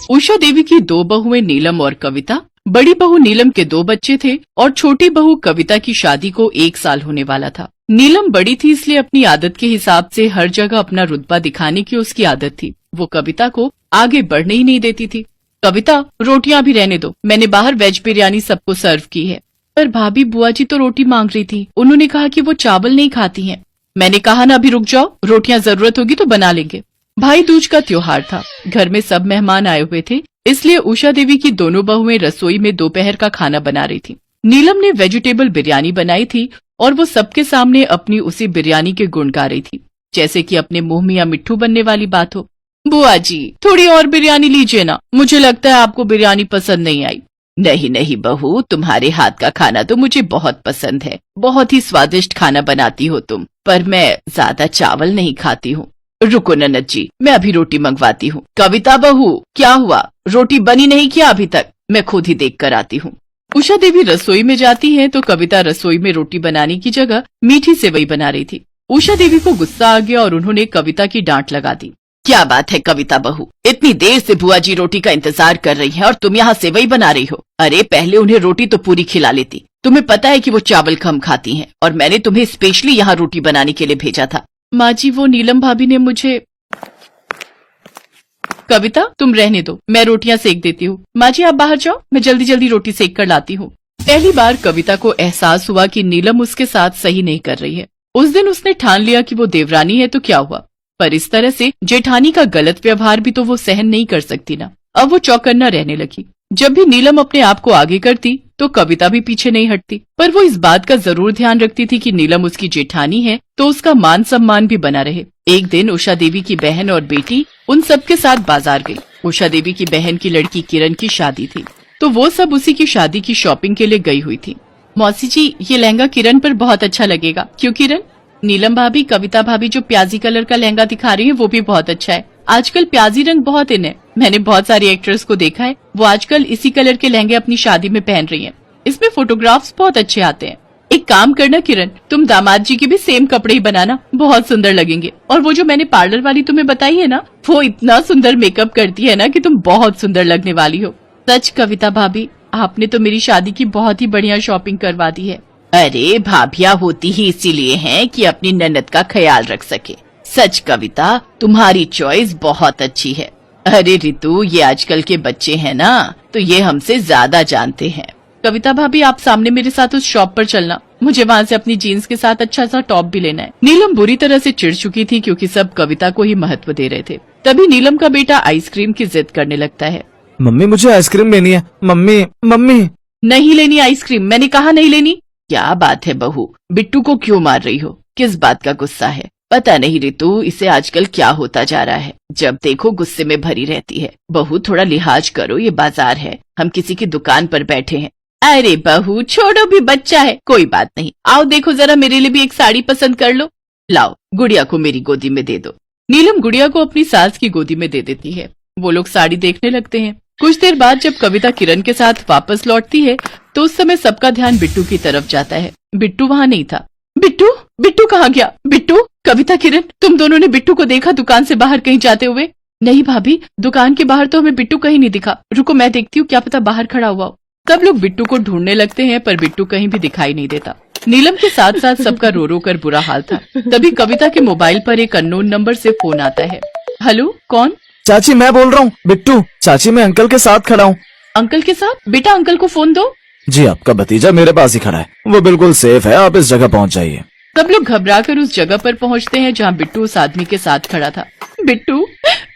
उषा देवी की दो बहुएं नीलम और कविता। बड़ी बहू नीलम के दो बच्चे थे और छोटी बहू कविता की शादी को 1 साल होने वाला था। नीलम बड़ी थी इसलिए अपनी आदत के हिसाब से हर जगह अपना रुतबा दिखाने की उसकी आदत थी। वो कविता को आगे बढ़ने ही नहीं देती थी। कविता, रोटियां भी रहने दो, मैंने बाहर वेज बिरयानी सबको सर्व की है। पर भाभी, बुआ जी तो रोटी मांग रही थी, उन्होंने कहा कि वो चावल नहीं खाती हैं। मैंने कहा ना अभी रुक जाओ, रोटियां जरूरत होगी तो बना लेंगे। भाई दूज का त्योहार था, घर में सब मेहमान आए हुए थे, इसलिए उषा देवी की दोनों बहुएं रसोई में दोपहर का खाना बना रही थी। नीलम ने वेजिटेबल बिरयानी बनाई थी और वो सबके सामने अपनी उसी बिरयानी के गुण गा रही थी, जैसे कि अपने मुंह में या मिट्ठू बनने वाली बात हो। बुआ जी, थोड़ी और बिरयानी लीजिए ना, मुझे लगता है आपको बिरयानी पसंद नहीं आई। नहीं नहीं बहू, तुम्हारे हाथ का खाना तो मुझे बहुत पसंद है, बहुत ही स्वादिष्ट खाना बनाती हो तुम, पर मैं ज्यादा चावल नहीं खाती हूँ। रुको ननद जी, मैं अभी रोटी मंगवाती हूँ। कविता बहू, क्या हुआ, रोटी बनी नहीं क्या अभी तक? मैं खुद ही देख कर आती हूँ। उषा देवी रसोई में जाती है तो कविता रसोई में रोटी बनाने की जगह मीठी सेवई बना रही थी। उषा देवी को गुस्सा आ गया और उन्होंने कविता की डांट लगा दी। क्या बात है कविता बहू, इतनी देर से बुआ जी रोटी का इंतजार कर रही हैं और तुम यहाँ सेवई बना रही हो। अरे पहले उन्हें रोटी तो पूरी खिला लेती, तुम्हें पता है कि वो चावल कम खाती हैं और मैंने तुम्हें स्पेशली यहाँ रोटी बनाने के लिए भेजा था। माँ जी, वो नीलम भाभी ने मुझे। कविता, तुम रहने दो, मैं रोटियां सेक देती हूँ। माँ जी आप बाहर जाओ, मैं जल्दी जल्दी रोटी सेक कर लाती हूँ। पहली बार कविता को एहसास हुआ कि नीलम उसके साथ सही नहीं कर रही है। उस दिन उसने ठान लिया कि वो देवरानी है तो क्या हुआ, पर इस तरह से जेठानी का गलत व्यवहार भी तो वो सहन नहीं कर सकती ना। अब वो चौकन्ना रहने लगी। जब भी नीलम अपने आप को आगे करती तो कविता भी पीछे नहीं हटती, पर वो इस बात का जरूर ध्यान रखती थी कि नीलम उसकी जेठानी है तो उसका मान सम्मान भी बना रहे। एक दिन उषा देवी की बहन और बेटी उन सबके साथ बाजार गई। उषा देवी की बहन की लड़की किरण की शादी थी तो वो सब उसी की शादी की शॉपिंग के लिए गई हुई थी। मौसी जी, ये लहंगा किरण पर बहुत अच्छा लगेगा। क्यों किरण? नीलम भाभी, कविता भाभी जो प्याजी कलर का लहंगा दिखा रही है वो भी बहुत अच्छा है। आजकल प्याजी रंग बहुत इन है, मैंने बहुत सारी एक्ट्रेस को देखा है, वो आजकल इसी कलर के लहंगे अपनी शादी में पहन रही हैं। इसमें फोटोग्राफ्स बहुत अच्छे आते हैं। एक काम करना किरण, तुम दामाद जी के भी सेम कपड़े ही बनाना, बहुत सुंदर लगेंगे। और वो जो मैंने पार्लर वाली तुम्हें बताई है ना, वो इतना सुंदर मेकअप करती है ना कि तुम बहुत सुंदर लगने वाली हो। सच कविता भाभी, आपने तो मेरी शादी की बहुत ही बढ़िया शॉपिंग करवा दी है। अरे भाभिया होती ही इसीलिए हैं कि अपनी ननद का ख्याल रख सके। सच कविता, तुम्हारी चॉइस बहुत अच्छी है। अरे रितु, ये आजकल के बच्चे हैं ना तो ये हमसे ज्यादा जानते हैं। कविता भाभी, आप सामने मेरे साथ उस शॉप पर चलना, मुझे वहाँ से अपनी जीन्स के साथ अच्छा सा टॉप भी लेना है। नीलम बुरी तरह से चिढ़ चुकी थी क्योंकि सब कविता को ही महत्व दे रहे थे। तभी नीलम का बेटा आइसक्रीम की जिद करने लगता है। मम्मी, मुझे आइसक्रीम लेनी है। Mummy mummy. नहीं लेनी आइसक्रीम, मैंने कहा नहीं लेनी। क्या बात है बहू, बिट्टू को क्यों मार रही हो, किस बात का गुस्सा है? पता नहीं रितु, इसे आजकल क्या होता जा रहा है, जब देखो गुस्से में भरी रहती है। बहू थोड़ा लिहाज करो, ये बाजार है, हम किसी की दुकान पर बैठे हैं। अरे बहू छोड़ो, भी बच्चा है, कोई बात नहीं। आओ देखो जरा, मेरे लिए भी एक साड़ी पसंद कर लो। लाओ, गुड़िया को मेरी गोदी में दे दो। नीलम गुड़िया को अपनी सास की गोदी में दे देती है। वो लोग साड़ी देखने लगते हैं। कुछ देर बाद जब कविता किरण के साथ वापस लौटती है तो उस समय सबका ध्यान बिट्टू की तरफ जाता है। बिट्टू वहाँ नहीं था। बिट्टू, बिट्टू कहाँ गया? बिट्टू, कविता, किरण, तुम दोनों ने बिट्टू को देखा दुकान से बाहर कहीं जाते हुए? नहीं भाभी, दुकान के बाहर तो हमें बिट्टू कहीं नहीं दिखा। रुको मैं देखती हूँ, क्या पता बाहर खड़ा हुआ हो। सब लोग बिट्टू को ढूंढने लगते हैं पर बिट्टू कहीं भी दिखाई नहीं देता। नीलम के साथ साथ सबका रो रो कर बुरा हाल था। तभी कविता के मोबाइल पर एक अननोन नंबर से फोन आता है। हेलो, कौन? चाची मैं बोल रहा हूँ। बिट्टू, चाची मैं अंकल के साथ खड़ा हूँ। अंकल के साथ? बेटा अंकल को फोन दो। जी, आपका भतीजा मेरे पास ही खड़ा है, वो बिल्कुल सेफ है, आप इस जगह पहुँच जाइए। सब लोग घबराकर उस जगह पर पहुँचते हैं जहाँ बिट्टू उस आदमी के साथ खड़ा था। बिट्टू,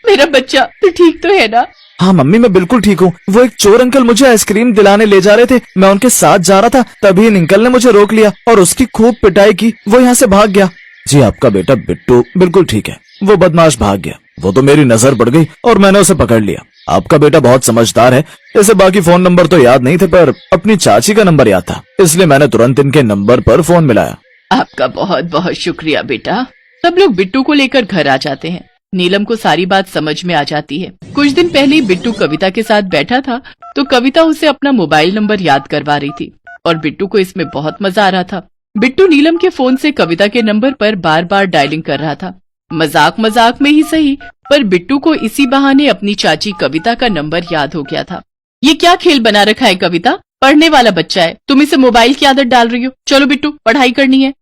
मेरा बच्चा, तू ठीक तो है ना? हाँ मम्मी, मैं बिल्कुल ठीक हूँ। वो एक चोर अंकल मुझे आइसक्रीम दिलाने ले जा रहे थे, मैं उनके साथ जा रहा था, तभी इन अंकल ने मुझे रोक लिया और उसकी खूब पिटाई की, वो यहाँ से भाग गया। जी, आपका बेटा बिट्टू बिल्कुल ठीक है, वो बदमाश भाग गया, वो तो मेरी नजर पड़ गई और मैंने उसे पकड़ लिया। आपका बेटा बहुत समझदार है, इसे बाकी फोन नंबर तो याद नहीं थे पर अपनी चाची का नंबर याद था, इसलिए मैंने तुरंत इनके नंबर पर फोन मिलाया। आपका बहुत बहुत शुक्रिया बेटा। सब लोग बिट्टू को लेकर घर आ जाते हैं। नीलम को सारी बात समझ में आ जाती है। कुछ दिन पहले बिट्टू कविता के साथ बैठा था तो कविता उसे अपना मोबाइल नंबर याद करवा रही थी और बिट्टू को इसमें बहुत मजा आ रहा था। बिट्टू नीलम के फोन से कविता के नंबर पर बार बार डायलिंग कर रहा था। मजाक मजाक में ही सही पर बिट्टू को इसी बहाने अपनी चाची कविता का नंबर याद हो गया था। ये क्या खेल बना रखा है कविता? पढ़ने वाला बच्चा है, तुम इसे मोबाइल की आदत डाल रही हो। चलो बिट्टू, पढ़ाई करनी है।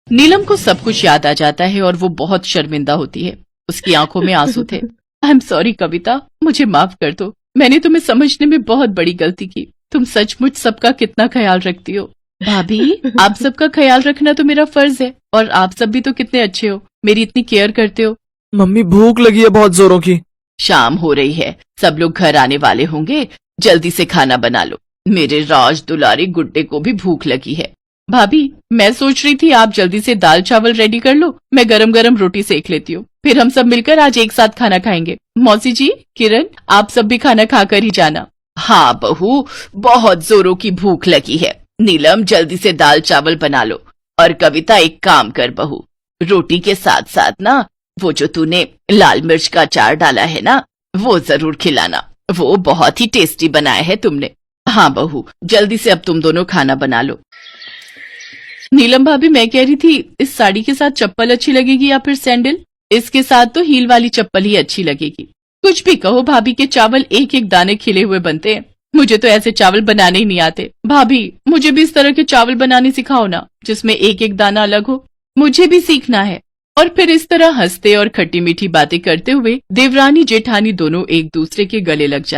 नीलम को सब कुछ याद आ जाता है और वो बहुत शर्मिंदा होती है। उसकी आंखों में आंसू थे। आई एम सॉरी कविता, मुझे माफ कर दो। मैंने तुम्हें समझने में बहुत बड़ी गलती की। तुम सचमुच सबका कितना ख्याल रखती हो। भाभी, आप सबका ख्याल रखना तो मेरा फर्ज है, और आप सब भी तो कितने अच्छे हो, मेरी इतनी केयर करते हो। मम्मी भूख लगी है बहुत जोरों की। शाम हो रही है, सब लोग घर आने वाले होंगे, जल्दी से खाना बना लो। मेरे राज दुलारी गुड्डे को भी भूख लगी है। भाभी, मैं सोच रही थी आप जल्दी से दाल चावल रेडी कर लो, मैं गरम गरम रोटी सेक लेती हूँ, फिर हम सब मिलकर आज एक साथ खाना खाएंगे। मौसी जी, किरण, आप सब भी खाना खाकर ही जाना। हाँ बहू, बहुत जोरों की भूख लगी है। नीलम, जल्दी से दाल चावल बना लो। और कविता, एक काम कर बहू, रोटी के साथ साथ ना वो जो तूने लाल मिर्च का अचार डाला है ना, वो जरूर खिलाना, वो बहुत ही टेस्टी बनाया है तुमने। हाँ बहू, जल्दी से अब तुम दोनों खाना बना लो। नीलम भाभी, मैं कह रही थी इस साड़ी के साथ चप्पल अच्छी लगेगी या फिर सैंडल? इसके साथ तो हील वाली चप्पल ही अच्छी लगेगी। कुछ भी कहो भाभी, के चावल एक एक दाने खिले हुए बनते हैं। मुझे तो ऐसे चावल बनाने ही नहीं आते। भाभी, मुझे भी इस तरह के चावल बनाने सिखाओ ना, जिसमें एक एक दाना अलग हो। मुझे भी सीखना है। और फिर इस तरह हंसते और खट्टी मीठी बातें करते हुए देवरानी जेठानी दोनों एक दूसरे के गले लग जाते।